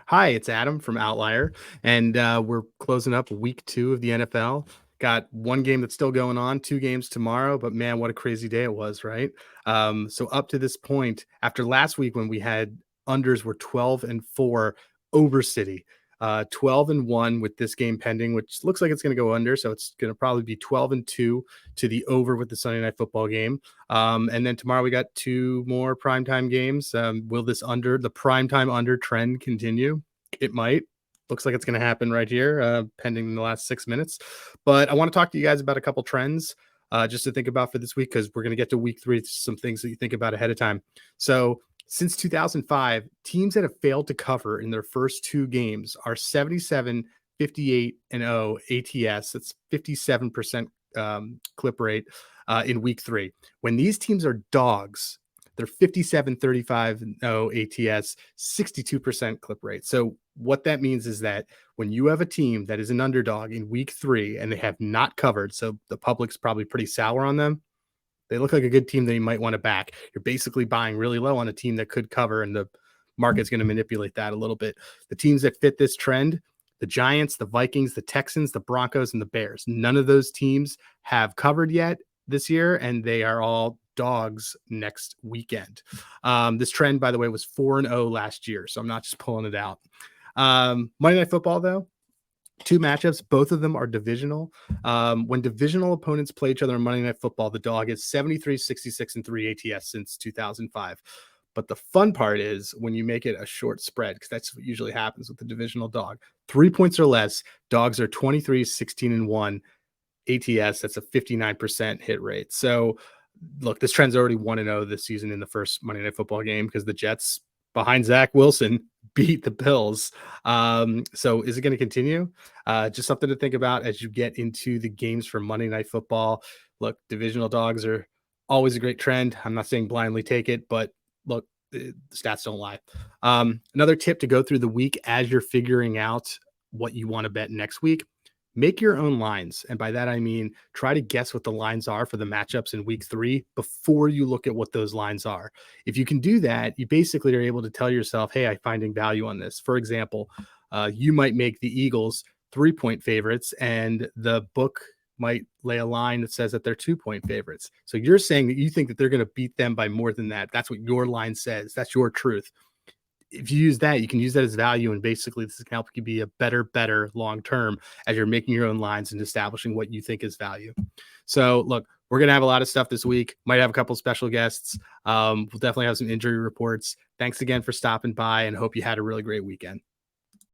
Hi, it's Adam from Outlier, and we're closing up week 2 of the NFL. Got one game that's still going on, 2 games tomorrow, but man, what a crazy day it was, right? So up to this point, after last week when we had unders were 12-4 over City, 12-1 with this game pending, which looks like it's going to go under, so it's going to probably be 12-2 to the over with the Sunday Night Football game. And then tomorrow we got 2 more primetime games. Will the primetime under trend continue? It might. Looks like it's going to happen right here, pending in the last 6 minutes. But I want to talk to you guys about a couple trends just to think about for this week, because we're going to get to week 3, some things that you think about ahead of time. So since 2005, teams that have failed to cover in their first 2 games are 77, 58, and 0 ATS. That's 57% clip rate in week 3. When these teams are dogs, they're 57, 35, 0 ATS, 62% clip rate. So what that means is that when you have a team that is an underdog in week 3 and they have not covered, so the public's probably pretty sour on them, they look like a good team that you might want to back. You're basically buying really low on a team that could cover, and the market's going to manipulate that a little bit. The teams that fit this trend: the Giants, the Vikings, the Texans, the Broncos, and the Bears. None of those teams have covered yet this year, and they are all dogs next weekend. This trend, by the way, was 4-0 last year, so I'm not just pulling it out. Monday Night Football, though, 2 matchups. Both of them are divisional. When divisional opponents play each other in Monday Night Football, the dog is 73, 66, and 3 ATS since 2005. But the fun part is when you make it a short spread, because that's what usually happens with the divisional dog. 3 points or less, dogs are 23, 16, and 1 ATS. That's a 59% hit rate. So look, this trend's already 1-0 this season in the first Monday Night Football game because the Jets, behind Zach Wilson, beat the Bills. So is it going to continue? Just something to think about as you get into the games for Monday Night Football. Look, divisional dogs are always a great trend. I'm not saying blindly take it, but look, the stats don't lie. Another tip to go through the week as you're figuring out what you want to bet next week: make your own lines. And by that, I mean, try to guess what the lines are for the matchups in week 3 before you look at what those lines are. If you can do that, you basically are able to tell yourself, hey, I'm finding value on this. For example, you might make the Eagles 3-point favorites, and the book might lay a line that says that they're 2-point favorites. So you're saying that you think that they're going to beat them by more than that. That's what your line says. That's your truth. If you use that, you can use that as value, and basically this can help you be a better long term as you're making your own lines and establishing what you think is value. So look, we're going to have a lot of stuff this week. Might have a couple special guests. We'll definitely have some injury reports. Thanks again for stopping by, and hope you had a really great weekend.